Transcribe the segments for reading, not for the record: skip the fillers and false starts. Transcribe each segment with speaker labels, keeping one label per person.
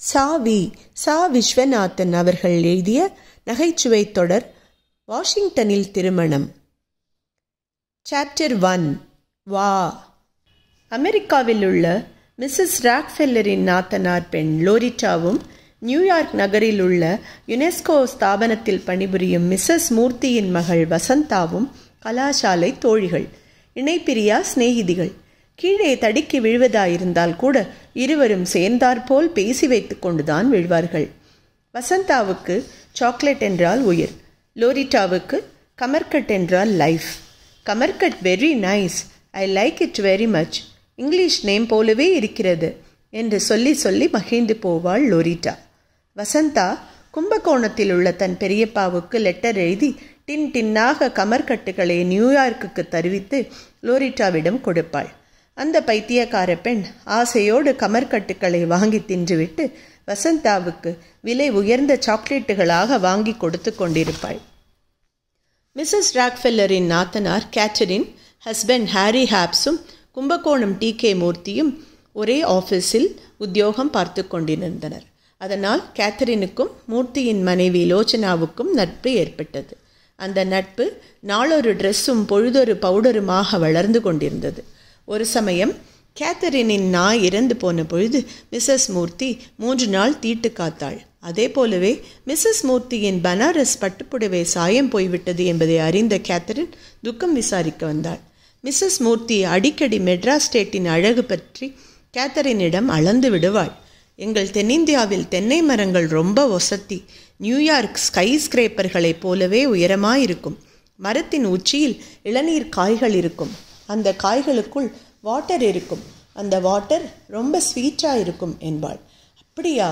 Speaker 1: சா விஸ்வநாதன் அவர்கள் எழுதிய நகைச்சுவை தொடர் வாஷிங்டனில் திருமணம். சாப்டர் 1. வா. அமெரிக்காவில் உள்ள மிஸ்ஸஸ் ராக்ஃபெல்லரின் நாத்தனார் பெண் லோரிட்டாவும், நியூயார்க் நகரில் உள்ள யுனெஸ்கோ ஸ்தாபனத்தில் பணிபுரியும் மிஸ்ஸஸ் மூர்த்தியின் மகள் வசந்தாவும் கலாசாலை தோழிகள், இணைப்பிரியா சிநேகிதிகள். கீழே தடுக்கி விழுவதாயிருந்தால் கூட இருவரும் சேர்ந்தாற்போல் பேசி வைத்து கொண்டுதான் விழுவார்கள். வசந்தாவுக்கு சாக்லேட் என்றால் உயிர், லோரிட்டாவுக்கு கமர்கட் என்றால் லைஃப். கமர்கட் very nice, I like it very much, English name போலவே இருக்கிறது என்று சொல்லி சொல்லி மகிழ்ந்து போவாள் லோரிட்டா. வசந்தா கும்பகோணத்தில் உள்ள தன் பெரியப்பாவுக்கு லெட்டர் எழுதி டின் டின்னாக கமர்கட்டுகளை நியூயார்க்குக்கு தருவித்து லோரிட்டாவிடம் கொடுப்பாள். அந்த பைத்தியக்கார பெண் ஆசையோடு கமர்கட்டுக்களை வாங்கி தின்றுவிட்டு வசந்தாவுக்கு விலை உயர்ந்த சாக்லேட்டுகளாக வாங்கி கொடுத்து கொண்டிருப்பாள். மிஸ்ஸஸ் ராக்ஃபெல்லரின் நாத்தனார் கேத்தரின், ஹஸ்பண்ட் ஹாரி ஹாப்ஸும் கும்பகோணம் டி.கே. மூர்த்தியும் ஒரே ஆஃபீஸில் உத்தியோகம் பார்த்து கொண்டிருந்தனர். அதனால் கேத்தரினுக்கும் மூர்த்தியின் மனைவி லோச்சனாவுக்கும் நட்பு ஏற்பட்டது. அந்த நட்பு நாளொரு ட்ரெஸ்ஸும் பொழுதொரு பவுடருமாக வளர்ந்து கொண்டிருந்தது. ஒரு சமயம் கேத்தரினின் நாய் இறந்து போன பொழுது மிஸ்ஸஸ் மூர்த்தி 3 நாள் தீட்டு காத்தாள். அதே போலவே மிஸ்ஸஸ் மூர்த்தியின் பனாரஸ் பட்டுப்புடவை சாயம் போய்விட்டது என்பதை அறிந்த கேத்தரின் துக்கம் விசாரிக்க வந்தாள். மிஸ்ஸஸ் மூர்த்தி அடிக்கடி மெட்ராஸ் ஸ்டேட்டின் அழகு பற்றி கேத்தரினிடம் அளந்து விடுவாள். எங்கள் தென்னிந்தியாவில் தென்னை மரங்கள் ரொம்ப ஒசத்தி, நியூயார்க் ஸ்கை ஸ்கிரேப்பர்களைப் போலவே உயரமாயிருக்கும். மரத்தின் உச்சியில் இளநீர் காய்கள் இருக்கும், அந்த காய்களுக்குள் வாட்டர் இருக்கும், அந்த வாட்டர் ரொம்ப ஸ்வீட்டாக இருக்கும் என்பாள். அப்படியா,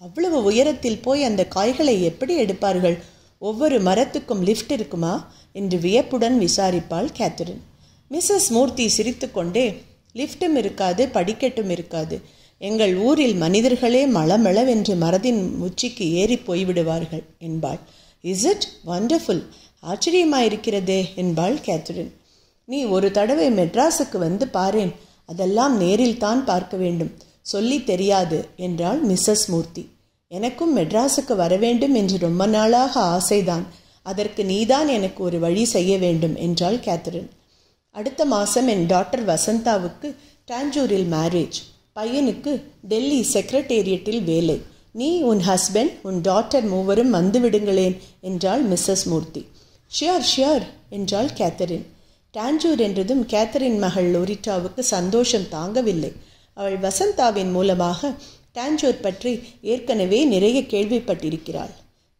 Speaker 1: அவ்வளவு உயரத்தில் போய் அந்த காய்களை எப்படி எடுப்பார்கள்? ஒவ்வொரு மரத்துக்கும் லிஃப்ட் இருக்குமா என்று வியப்புடன் விசாரிப்பாள் கேத்தரின். மிஸ்ஸஸ் மூர்த்தி சிரித்து கொண்டே, லிஃப்ட்டும் இருக்காது, படிக்கட்டும் இருக்காது. எங்கள் ஊரில் மனிதர்களே மளமளவென்று மரத்தின் உச்சிக்கு ஏறி போய்விடுவார்கள் என்பாள். இஸ் இட் வண்டர்ஃபுல், ஆச்சரியமாயிருக்கிறதே என்பாள் கேத்தரின். நீ ஒரு தடவை மெட்ராஸுக்கு வந்து பாரேன், அதெல்லாம் நேரில் தான் பார்க்க வேண்டும், சொல்லி தெரியாது என்றாள் மிஸ்ஸஸ் மூர்த்தி. எனக்கும் மெட்ராஸுக்கு வரவேண்டும் என்று ரொம்ப நாளாக ஆசைதான், அதற்கு நீதான் எனக்கு ஒரு வழி செய்ய வேண்டும் என்றாள் கேத்தரின். அடுத்த மாதம் என் டாக்டர் வசந்தாவுக்கு டாஞ்சூரில் மேரேஜ். பையனுக்கு டெல்லி செக்ரட்டேரியட்டில் வேலை. நீ, உன் ஹஸ்பண்ட், உன் டாக்டர் மூவரும் வந்து விடுங்களேன் என்றாள் மிஸ்ஸஸ் மூர்த்தி. ஷியோர் ஷியோர் என்றாள் கேத்தரின். டாஞ்சூர் என்றதும் கேத்தரின் மகள் லோரிட்டாவுக்கு சந்தோஷம் தாங்கவில்லை. அவள் வசந்தாவின் மூலமாக டாஞ்சூர் பற்றி ஏற்கனவே நிறைய கேள்விப்பட்டிருக்கிறாள்.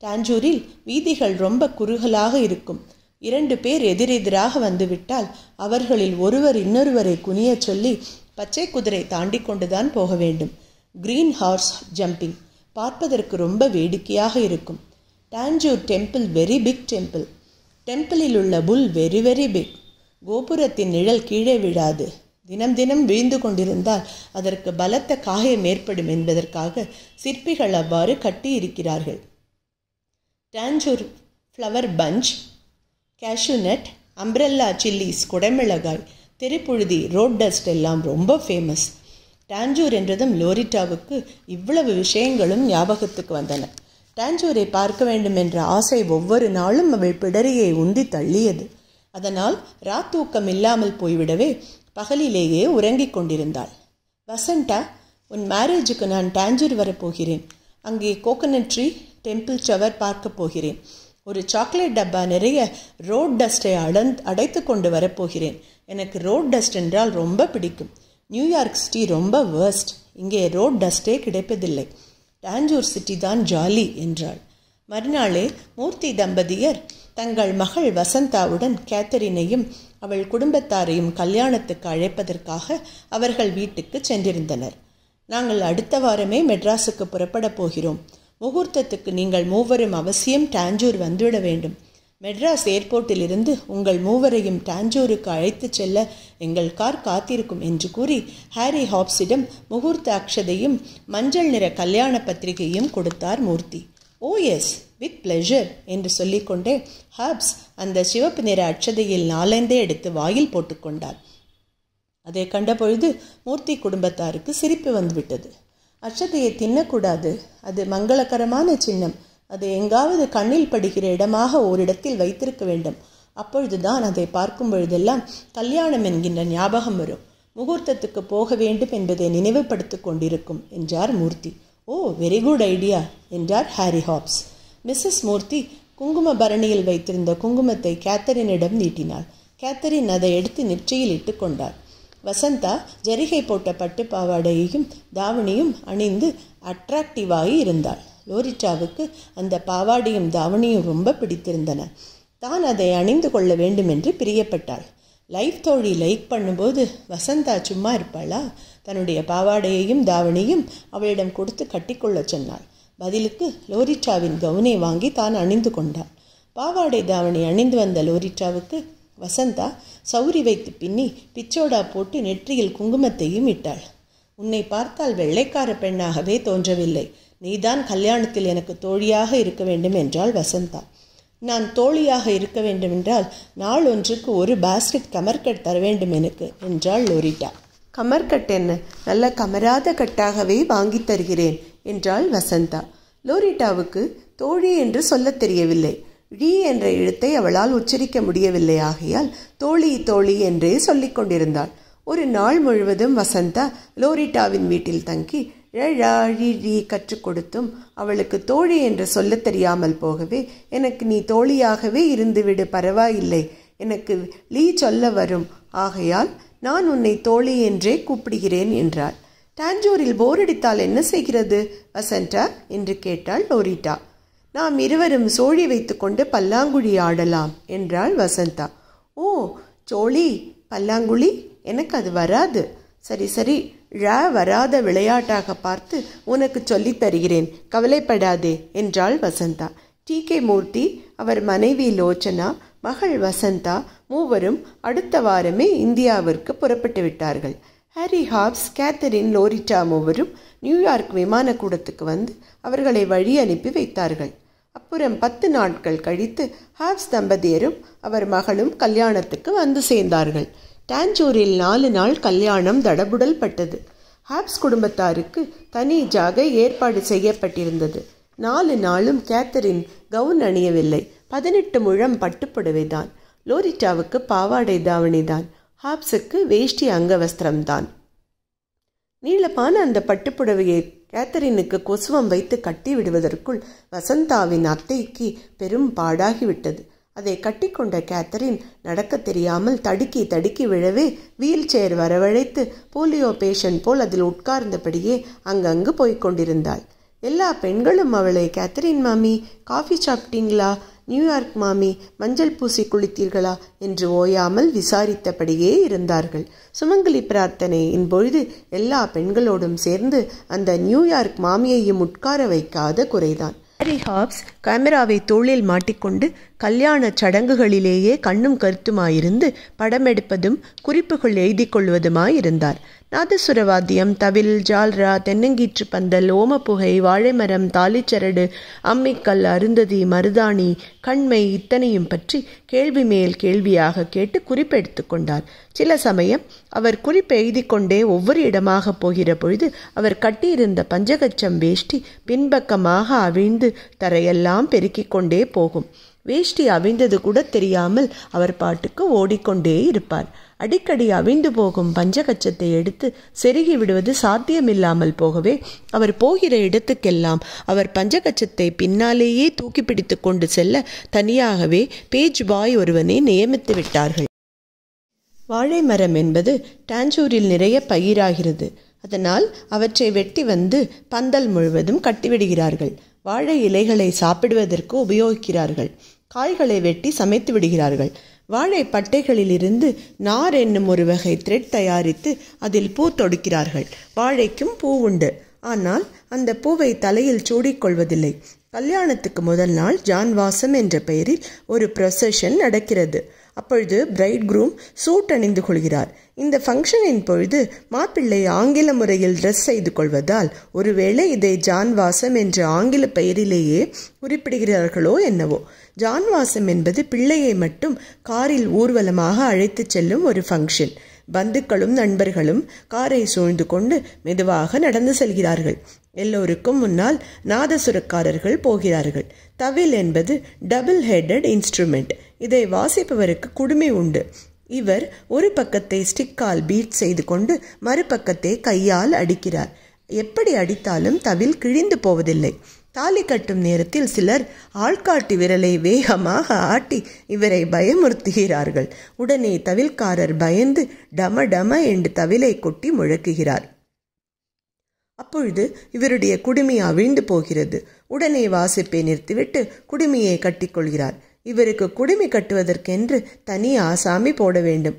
Speaker 1: டாஞ்சூரில் வீதிகள் ரொம்ப குறுகலாக இருக்கும். 2 பேர் எதிரெதிராக வந்துவிட்டால் அவர்களில் ஒருவர் இன்னொருவரை குனிய சொல்லி பச்சை குதிரை தாண்டி கொண்டுதான் போக வேண்டும். கிரீன் ஹார்ஸ் ஜம்பிங் பார்ப்பதற்கு ரொம்ப வேடிக்கையாக இருக்கும். Tanjore temple very big temple. டெம்பிளில் உள்ள புல் வெரி வெரி பிக். கோபுரத்தின் நிழல் கீழே விழாது. தினம் தினம் விழுந்து கொண்டிருந்தால் அதற்கு பலத்த காயம் ஏற்படும் என்பதற்காக சிற்பிகள் அவ்வாறு கட்டி இருக்கிறார்கள். Tanjore flower bunch, cashew nut, umbrella chillies, குடைமிளகாய், தெருப்புழுதி, ரோட் டஸ்ட் எல்லாம் ரொம்ப ஃபேமஸ். டாஞ்சூர் என்றதும் லோரிட்டாவுக்கு இவ்வளவு விஷயங்களும் ஞாபகத்துக்கு வந்தன. டாஞ்சூரை பார்க்க வேண்டும் என்ற ஆசை ஒவ்வொரு நாளும் அவள் பிடரியை உந்தி தள்ளியது. அதனால் ராத்தூக்கம் இல்லாமல் போய்விடவே பகலிலேயே உறங்கிக் கொண்டிருந்தாள். வசந்தா, உன் மேரேஜுக்கு நான் டாஞ்சூர் வரப்போகிறேன். அங்கே கோகனட் ட்ரீ, டெம்பிள் டவர் பார்க்க போகிறேன். ஒரு சாக்லேட் டப்பா நிறைய ரோட் டஸ்ட்டை அடைத்து கொண்டு வரப்போகிறேன். எனக்கு ரோட் டஸ்ட் என்றால் ரொம்ப பிடிக்கும். நியூயார்க் சிட்டி ரொம்ப வேர்ஸ்ட், இங்கே ரோட் டஸ்ட்டே கிடைப்பதில்லை. டாஞ்சூர் சிட்டி தான் ஜாலி என்றாள். மறுநாளே மூர்த்தி தம்பதியர் தங்கள் மகள் வசந்தாவுடன் கேத்தரினையும் அவள் குடும்பத்தாரையும் கல்யாணத்துக்கு அழைப்பதற்காக அவர்கள் வீட்டுக்கு சென்றிருந்தனர். நாங்கள் அடுத்த வாரமே மெட்ராஸுக்கு புறப்பட போகிறோம். முகூர்த்தத்துக்கு நீங்கள் மூவரும் அவசியம் டாஞ்சூர் வந்துவிட வேண்டும். மெட்ராஸ் ஏர்போர்ட்டிலிருந்து உங்கள் மூவரையும் டாஞ்சூருக்கு அழைத்து செல்ல எங்கள் கார் காத்திருக்கும் என்று கூறி ஹாரி ஹாப்ஸிடம் முகூர்த்த அக்ஷதையும் மஞ்சள் நிற கல்யாண பத்திரிகையும் கொடுத்தார் மூர்த்தி. ஓ எஸ், வித் பிளெஷர் என்று சொல்லிக்கொண்டே ஹாப்ஸ் அந்த சிவப்பு நிற அட்சதையில் 4 எடுத்து வாயில் போட்டுக்கொண்டார். அதை கண்டபொழுது மூர்த்தி குடும்பத்தாருக்கு சிரிப்பு வந்துவிட்டது. அட்சதையை தின்னக்கூடாது, அது மங்களகரமான சின்னம். அது எங்காவது கண்ணில் படுகிற இடமாக ஓரிடத்தில் வைத்திருக்க வேண்டும். அப்பொழுதுதான் அதை பார்க்கும் பொழுதெல்லாம் கல்யாணம் என்கின்ற ஞாபகம் வரும். முகூர்த்தத்துக்கு போக வேண்டும் என்பதை நினைவுபடுத்திக் கொண்டிருக்கும் என்றார் மூர்த்தி. ஓ, வெரி குட் ஐடியா என்றார் ஹாரி ஹாப்ஸ். மிஸ்ஸஸ் மூர்த்தி குங்கும பரணியில் வைத்திருந்த குங்குமத்தை கேத்தரினிடம் நீட்டினாள். கேத்தரின் அதை எடுத்து நெற்றியில் இட்டு கொண்டாள். வசந்தா ஜரிகை போட்ட பட்டு பாவாடையையும் தாவணியும் அணிந்து அட்ராக்டிவாகி இருந்தாள். லோரிட்டாவுக்கு அந்த பாவாடையும் தாவணியும் ரொம்ப பிடித்திருந்தன. தான் அதை அணிந்து கொள்ள வேண்டும் என்று பிரியப்பட்டாள். லைஃப் தோழி லைக் பண்ணும்போது வசந்தா சும்மா இருப்பாளா? தன்னுடைய பாவாடையையும் தாவணியும் அவளிடம் கொடுத்து கட்டிக்கொள்ள சொன்னாள். பதிலுக்கு லோரிட்டாவின் கவுனை வாங்கி தான் அணிந்து கொண்டாள். பாவாடை தாவணி அணிந்து வந்த லோரிட்டாவுக்கு வசந்தா சௌரி வைத்து பின்னி பிச்சோடா போட்டு நெற்றியில் குங்குமத்தையும் இட்டாள். உன்னை பார்த்தால் வெள்ளைக்கார பெண்ணாகவே தோன்றவில்லை. நீதான் கல்யாணத்தில் எனக்கு தோழியாக இருக்க வேண்டும் என்றாள் வசந்தா. நான் தோழியாக இருக்க வேண்டுமென்றால் நாள் ஒன்றுக்கு ஒரு பாஸ்கெட் கமர்கட் தர வேண்டும் எனக்கு என்றாள் லோரிட்டா. கமர்கட் என்ன, நல்ல கமராத கட்டாகவே வாங்கி தருகிறேன் என்றாள் வசந்தா. லோரிட்டாவுக்கு தோழி என்று சொல்ல தெரியவில்லை. ழி என்ற எழுத்தை அவளால் உச்சரிக்க முடியவில்லை. ஆகையால் தோழி தோழி என்றே சொல்லிக் கொண்டிருந்தாள். ஒரு நாள் முழுவதும் வசந்தா லோரிட்டாவின் வீட்டில் தங்கி ழி கற்றுக் கொடுத்தும் அவளுக்கு தோழி என்று சொல்ல தெரியாமல் போகவே, எனக்கு நீ தோழியாகவே இருந்துவிடு, பரவாயில்லை, எனக்கு லீ சொல்ல வரும், ஆகையால் நான் உன்னை தோழி என்றே கூப்பிடுகிறேன் என்றாள். டாஞ்சூரில் போரடித்தால் என்ன செய்கிறது வசந்தா என்று கேட்டாள் லோரிட்டா. நாம் இருவரும் சோழி வைத்துக்கொண்டு பல்லாங்குழி ஆடலாம் என்றாள் வசந்தா. ஓ, சோழி பல்லாங்குழி, எனக்கு அது வராது. சரி சரி, வராத விளையாட்டாக பார்த்து உனக்கு சொல்லித் தருகிறேன், கவலைப்படாதே என்றாள் வசந்தா. டி.கே. மூர்த்தி, அவர் மனைவி லோச்சனா, மகள் வசந்தா மூவரும் அடுத்த வாரமே இந்தியாவிற்கு புறப்பட்டு விட்டார்கள். ஹாரி ஹாப்ஸ், கேத்தரின், லோரிட்டா மூவரும் நியூயார்க் விமான கூடத்துக்கு வந்து அவர்களை வழி அனுப்பி வைத்தார்கள். அப்புறம் 10 நாட்கள் கழித்து ஹாப்ஸ் தம்பதியரும் அவர் மகளும் கல்யாணத்துக்கு வந்து சேர்ந்தார்கள். டாஞ்சூரில் 4 நாள் கல்யாணம் தடபுடல் பட்டது. ஹாப்ஸ் குடும்பத்தாருக்கு தனி ஜாகை ஏற்பாடு செய்யப்பட்டிருந்தது. 4 நாளும் கேத்தரின் கவுன் அணியவில்லை. 18 முழம் பட்டுப்புடவைதான். லோரிட்டாவுக்கு பாவாடை தாவணிதான். ஹாப்ஸுக்கு வேஷ்டி அங்கவஸ்திரம்தான். நீளமான அந்த பட்டுப்புடவையை கேத்தரினுக்கு கொசுவம் வைத்து கட்டி விடுவதற்குள் வசந்தாவின் அத்தைக்கு பெரும் பாடாகிவிட்டது. அதை கட்டிக்கொண்ட கேத்தரின் நடக்க தெரியாமல் தடுக்கி தடுக்கி விழவே வீல் சேர் வரவழைத்து போலியோ பேஷண்ட் போல் அதில் உட்கார்ந்தபடியே அங்கங்கு போய்கொண்டிருந்தாள். எல்லா பெண்களும் அவளை, கேத்தரின் மாமி காஃபி சாப்பிட்டீங்களா, நியூயார்க் மாமி மஞ்சள் பூசி குளித்தீர்களா என்று ஓயாமல் விசாரித்தபடியே இருந்தார்கள். சுமங்கலி பிரார்த்தனையின் பொழுது எல்லா பெண்களோடும் சேர்ந்து அந்த நியூயார்க் மாமியையும் உட்கார வைக்காத குறைதான். ஹாரி ஹாப்ஸ் கேமராவை தோளில் மாட்டிக்கொண்டு கல்யாண சடங்குகளிலேயே கண்ணும் கருத்துமாயிருந்து படமெடுப்பதும் குறிப்புகள் எழுதி கொள்வதுமாயிருந்தார். நாதசுரவாத்தியம், தவில், ஜால்ரா, தென்னங்கீற்று பந்தல், ஓமப்புகை, வாழைமரம், தாலிச்சரடு, அம்மிக்கல், அருந்ததி, மருதாணி, கண்மை இத்தனையும் பற்றி கேள்வி மேல் கேள்வியாக கேட்டு குறிப்பெடுத்து கொண்டார். சில சமயம் அவர் குறிப்பு எழுதி கொண்டே ஒவ்வொரு இடமாக போகிற பொழுது அவர் கட்டியிருந்த பஞ்சகச்சம் வேஷ்டி பின்பக்கமாக அவிழ்ந்து தரையெல்லாம் பெருக்கிக் கொண்டே போகும். வேஷ்டி அவிழ்ந்தது கூட தெரியாமல் அவர் பாட்டுக்கு ஓடிக்கொண்டே இருப்பார். அடிக்கடி அவிழ்ந்து போகும் பஞ்சகச்சத்தை எடுத்து செருகி விடுவது சாத்தியமில்லாமல் போகவே அவர் போகிற இடத்துக்கெல்லாம் அவர் பஞ்சகச்சத்தை பின்னாலேயே தூக்கி பிடித்து கொண்டு செல்ல தனியாகவே பேஜ் பாய் ஒருவனை நியமித்து விட்டார்கள். வாழை மரம் என்பது டாஞ்சூரில் நிறைய பயிராகிறது. அதனால் அவற்றை வெட்டி வந்து பந்தல் முழுவதும் கட்டிவிடுகிறார்கள். வாழை இலைகளை சாப்பிடுவதற்கு உபயோகிக்கிறார்கள். காய்களை வெட்டி சமைத்து விடுகிறார்கள். வாழை பட்டைகளிலிருந்து நார் என்னும் ஒரு வகை த்ரெட் தயாரித்து அதில் பூ தொடுக்கிறார்கள். வாழைக்கும் பூ உண்டு. ஆனால் அந்த பூவை தலையில் சூடிக்கொள்வதில்லை. கல்யாணத்துக்கு முதல் நாள் ஜான்வாசம் என்ற பெயரில் ஒரு ப்ரொசஷன் நடக்கிறது. அப்பொழுது பிரைட் க்ரூம் சூட் அணிந்து கொள்கிறார். இந்த ஃபங்க்ஷனின் பொழுது மாப்பிள்ளை ஆங்கில முறையில் ட்ரெஸ் செய்து கொள்வதால் ஒருவேளை இதை ஜான்வாசம் என்ற ஆங்கில பெயரிலேயே குறிப்பிடுகிறார்களோ என்னவோ. ஜான்வாசம் என்பது பிள்ளையை மட்டும் காரில் ஊர்வலமாக அழைத்து செல்லும் ஒரு ஃபங்க்ஷன். பந்துக்களும் நண்பர்களும் காரை சூழ்ந்து கொண்டு மெதுவாக நடந்து செல்கிறார்கள். எல்லோருக்கும் முன்னால் நாதசுரக்காரர்கள் போகிறார்கள். தவில் என்பது டபுள் ஹெட்டட் இன்ஸ்ட்ருமெண்ட். இதை வாசிப்பவருக்கு குடுமி உண்டு. இவர் ஒரு பக்கத்தை ஸ்டிக்கால் பீட் செய்து கொண்டு மறுபக்கத்தை கையால் அடிக்கிறார். எப்படி அடித்தாலும் தவில் கிழிந்து போவதில்லை. தாலி கட்டும் நேரத்தில் சிலர் ஆள்காட்டி விரலை வேகமாக ஆட்டி இவரை பயமுறுத்துகிறார்கள். உடனே தவில்காரர் பயந்து டம டம என்று தவிலை கொட்டி முழக்குகிறார். அப்பொழுது இவருடைய குடுமி அவிழ்ந்து போகிறது. உடனே வாசிப்பை நிறுத்திவிட்டு குடுமியை கட்டிக்கொள்கிறார். இவருக்கு குடுமி கட்டுவதற்கென்று தனி ஆசாமி போட வேண்டும்.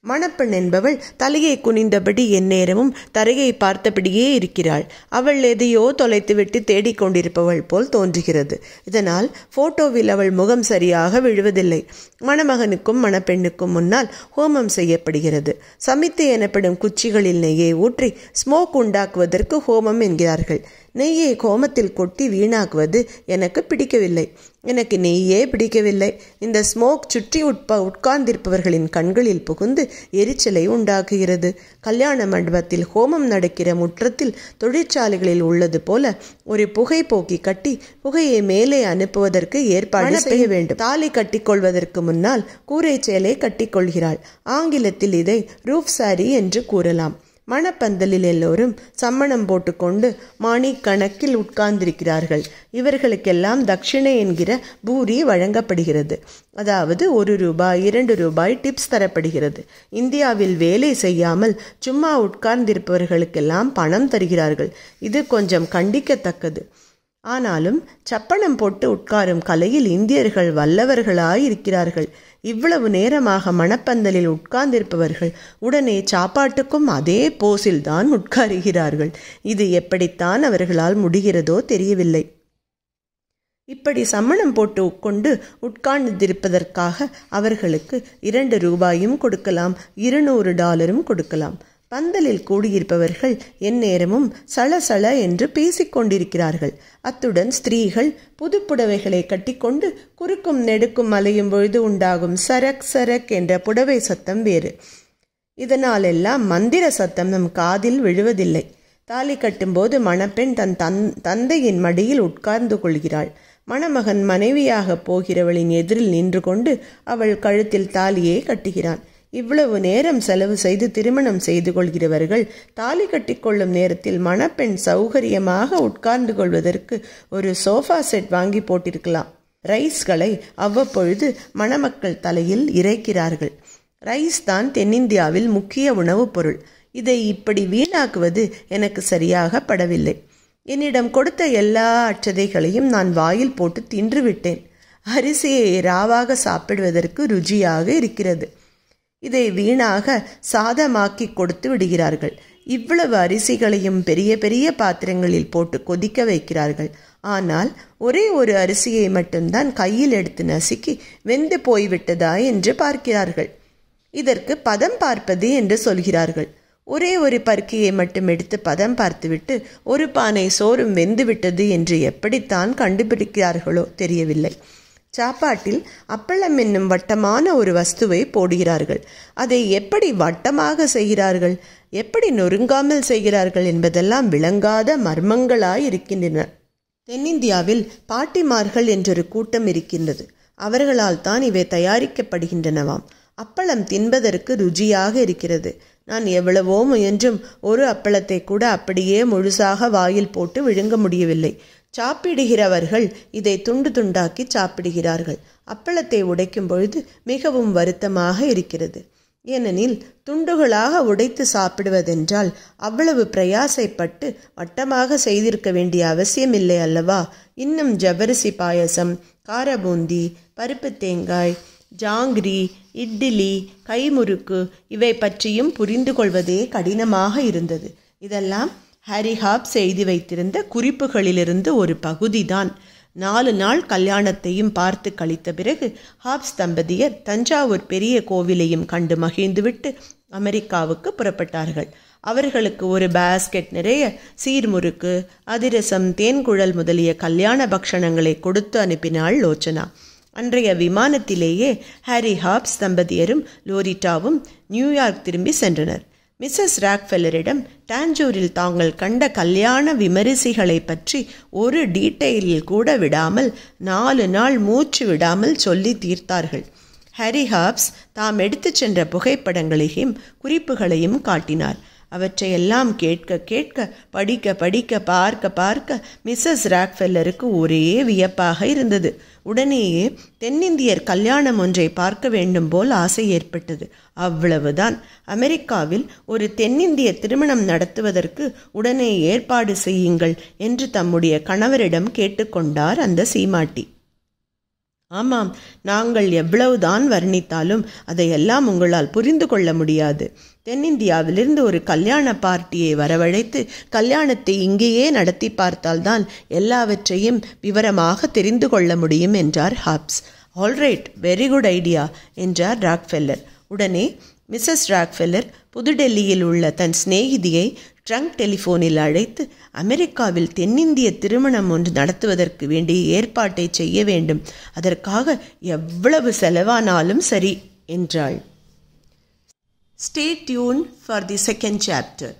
Speaker 1: மணப்பெண் என்பவள் தலையை குனிந்தபடி எந்நேரமும் தரையை பார்த்தபடியே இருக்கிறாள். அவள் எதையோ தொலைத்துவிட்டு தேடிக்கொண்டிருப்பவள் போல் தோன்றுகிறது. இதனால் போட்டோவில் அவள் முகம் சரியாக விழுவதில்லை. மணமகனுக்கும் மணப்பெண்ணுக்கும் முன்னால் ஹோமம் செய்யப்படுகிறது. சமித்தை எனப்படும் குச்சிகளில் நெய்யை ஊற்றி ஸ்மோக் உண்டாக்குவதற்கு ஹோமம் என்கிறார்கள். நெய்யை ஹோமத்தில் கொட்டி வீணாக்குவது எனக்கு பிடிக்கவில்லை. எனக்கு நெய்யே பிடிக்கவில்லை. இந்த ஸ்மோக் சுற்றி உட்கார்ந்திருப்பவர்களின் கண்களில் புகுந்து எரிச்சலை உண்டாக்குகிறது. கல்யாண மண்டபத்தில் ஹோமம் நடக்கிற முற்றத்தில் தொழிற்சாலைகளில் உள்ளது போல ஒரு புகை போக்கி கட்டி புகையை மேலே அனுப்புவதற்கு ஏற்பாடு செய்ய வேண்டும். தாலி கட்டிக்கொள்வதற்கு முன்னால் கூரை சேலை கட்டிக்கொள்கிறாள். ஆங்கிலத்தில் இதை ரூஃப் சாரி என்று கூறலாம். மணப்பந்தலில் எல்லோரும் சம்மணம் போட்டுக்கொண்டு மாணிக்கணக்கில் உட்கார்ந்திருக்கிறார்கள். இவர்களுக்கெல்லாம் தட்சிணை என்கிற பூரி வழங்கப்படுகிறது. அதாவது 1 ரூபாய் 2 ரூபாய் டிப்ஸ் தரப்படுகிறது. இந்தியாவில் வேலை செய்யாமல் சும்மா உட்கார்ந்திருப்பவர்களுக்கெல்லாம் பணம் தருகிறார்கள். இது கொஞ்சம் கண்டிக்கத்தக்கது. ஆனாலும் சப்பனம் போட்டு உட்காரும் கலையில் இந்தியர்கள் வல்லவர்களாயிருக்கிறார்கள். இவ்வளவு நேரமாக மணப்பந்தலில் உட்கார்ந்திருப்பவர்கள் உடனே சாப்பாட்டுக்கும் அதே போஸில்தான் உட்காருகிறார்கள். இது எப்படித்தான் அவர்களால் முடிகிறதோ தெரியவில்லை. இப்படி சம்மணம் போட்டு கொண்டு உட்கார்ந்திருப்பதற்காக அவர்களுக்கு 2 ரூபாயும் கொடுக்கலாம், $200 கொடுக்கலாம். பந்தலில் கூடியிருப்பவர்கள் எந்நேரமும் சளசள என்று பேசிக்கொண்டிருக்கிறார்கள். அத்துடன் ஸ்திரீகள் புதுப்புடவைகளை கட்டிக்கொண்டு குறுக்கும் நெடுக்கும் அலையும் பொழுது உண்டாகும் சரக் சரக் என்ற புடவை சத்தம் வேறு. இதனாலெல்லாம் மந்திர சத்தம் நம் காதில் விழுவதில்லை. தாலி கட்டும்போது மணப்பெண் தன் தந்தையின் மடியில் உட்கார்ந்து கொள்கிறாள். மணமகன் மனைவியாக போகிறவளின் எதிரில் நின்று கொண்டு அவள் கழுத்தில் தாலியை கட்டுகிறான். இவ்வளவு நேரம் செலவு செய்து திருமணம் செய்து கொள்கிறவர்கள் தாலி கட்டிக்கொள்ளும் நேரத்தில் மணப்பெண் சௌகரியமாக உட்கார்ந்து கொள்வதற்கு ஒரு சோஃபா செட் வாங்கி போட்டிருக்கலாம். ரைஸ்களை அவ்வப்பொழுது மணமக்கள் தலையில் இறைக்கிறார்கள். ரைஸ் தான் தென்னிந்தியாவில் முக்கிய உணவுப் பொருள். இதை இப்படி வீணாக்குவது எனக்கு சரியாக படவில்லை. என்னிடம் கொடுத்த எல்லா அச்சதைகளையும் நான் வாயில் போட்டு தின்றுவிட்டேன். அரிசியை ராவாக சாப்பிடுவதற்கு ருச்சியாக இருக்கிறது. இதை வீணாக சாதமாக்கி கொடுத்து விடுகிறார்கள். இவ்வளவு அரிசிகளையும் பெரிய பெரிய பாத்திரங்களில் போட்டு கொதிக்க வைக்கிறார்கள். ஆனால் ஒரே ஒரு அரிசியை மட்டும்தான் கையில் எடுத்து நசுக்கி வெந்து போய்விட்டதா என்று பார்க்கிறார்கள். இதற்கு பதம் பார்ப்பது என்று சொல்கிறார்கள். ஒரே ஒரு பருக்கியை மட்டும் எடுத்து பதம் பார்த்துவிட்டு ஒரு பானை சோறும் வெந்துவிட்டது என்று எப்படித்தான் கண்டுபிடிக்கிறார்களோ தெரியவில்லை. சாப்பாட்டில் அப்பளம் என்னும் வட்டமான ஒரு வஸ்துவை போடுகிறார்கள். அதை எப்படி வட்டமாக செய்கிறார்கள், எப்படி நொறுங்காமல் செய்கிறார்கள் என்பதெல்லாம் விளங்காத மர்மங்களாயிருக்கின்றன. தென்னிந்தியாவில் பாட்டிமார்கள் என்றொரு கூட்டம் இருக்கின்றது. அவர்களால் தான் இவை தயாரிக்கப்படுகின்றனவாம். அப்பளம் தின்பதற்கு ருச்சியாக இருக்கிறது. நான் எவ்வளவோ முயன்றும் ஒரு அப்பளத்தை கூட அப்படியே முழுசாக வாயில் போட்டு விழுங்க முடியவில்லை. சாப்பிடுகிறவர்கள் இதை துண்டு துண்டாக்கி சாப்பிடுகிறார்கள். அப்பளத்தை உடைக்கும் பொழுது மிகவும் வருத்தமாக இருக்கிறது. ஏனெனில் துண்டுகளாக உடைத்து சாப்பிடுவதென்றால் அவ்வளவு பிரயாசைப்பட்டு வட்டமாக செய்திருக்க வேண்டிய அவசியமில்லை அல்லவா? இன்னும் ஜவ்வரிசி பாயசம், காரபூந்தி, பருப்பு தேங்காய், ஜாங்கிரி, இட்லி, கைமுறுக்கு இவை பற்றியும் புரிந்து கொள்வதே கடினமாக இருந்தது. இதெல்லாம் ஹாரி ஹாப்ஸ் எழுதி வைத்திருந்த குறிப்புகளிலிருந்து ஒரு பகுதிதான். 4 நாள் கல்யாணத்தையும் பார்த்து கழித்த பிறகு ஹாப்ஸ் தம்பதியர் தஞ்சாவூர் பெரிய கோவிலையும் கண்டு மகிழ்ந்துவிட்டு அமெரிக்காவுக்கு புறப்பட்டார்கள். அவர்களுக்கு ஒரு பாஸ்கெட் நிறைய சீர்முறுக்கு, அதிரசம், தேன்குழல் முதலிய கல்யாண பக்ஷணங்களை கொடுத்து அனுப்பினாள் லோச்சனா. அன்றைய விமானத்திலேயே ஹாரி ஹாப்ஸ் தம்பதியரும் லோரிட்டாவும் நியூயார்க் திரும்பி சென்றனர். மிஸ்ஸஸ் ராக்ஃபெல்லரிடம் டாஞ்சூரில் தாங்கள் கண்ட கல்யாண விமரிசைகளை பற்றி ஒரு டீட்டெயிலில் கூட விடாமல் 4 நாள் மூச்சு விடாமல் சொல்லி தீர்த்தார்கள். ஹாரி ஹாப்ஸ் தாம் எடுத்துச் சென்ற புகைப்படங்களையும் குறிப்புகளையும் காட்டினார். அவற்றையெல்லாம் கேட்க கேட்க, படிக்க படிக்க, பார்க்க பார்க்க மிஸ்ஸஸ் ராக்ஃபெல்லருக்கு ஒரே வியப்பாக இருந்தது. உடனேயே தென்னிந்தியர் கல்யாணம் ஒன்றை பார்க்க வேண்டும் போல் ஆசை ஏற்பட்டது. அவ்வளவுதான். அமெரிக்காவில் ஒரு தென்னிந்திய திருமணம் நடத்துவதற்கு உடனே ஏற்பாடு செய்யுங்கள் என்று தம்முடைய கணவரிடம் கேட்டுக்கொண்டார் அந்த சீமாட்டி. ஆமாம், நாங்கள் எவ்வளவுதான் வர்ணித்தாலும் அதையெல்லாம் உங்களால் புரிந்து கொள்ள முடியாது. தென்னிந்தியாவிலிருந்து ஒரு கல்யாண பார்ட்டியை வரவழைத்து கல்யாணத்தை இங்கேயே நடத்தி பார்த்தால்தான் எல்லாவற்றையும் விவரமாக தெரிந்து கொள்ள முடியும் என்றார் hops. Alright, very good idea என்றார் ராக்ஃபெல்லர். உடனே மிஸ்ஸஸ் ராக்ஃபெல்லர் புதுடெல்லியில் உள்ள தன் சிநேகிதியை ட்ரங்க் டெலிஃபோனில் அழைத்து அமெரிக்காவில் தென்னிந்திய திருமணம் ஒன்று நடத்துவதற்கு வேண்டிய ஏற்பாட்டை செய்ய வேண்டும், அதற்காக எவ்வளவு செலவானாலும் சரி என்றாள். Stay tuned for the second chapter.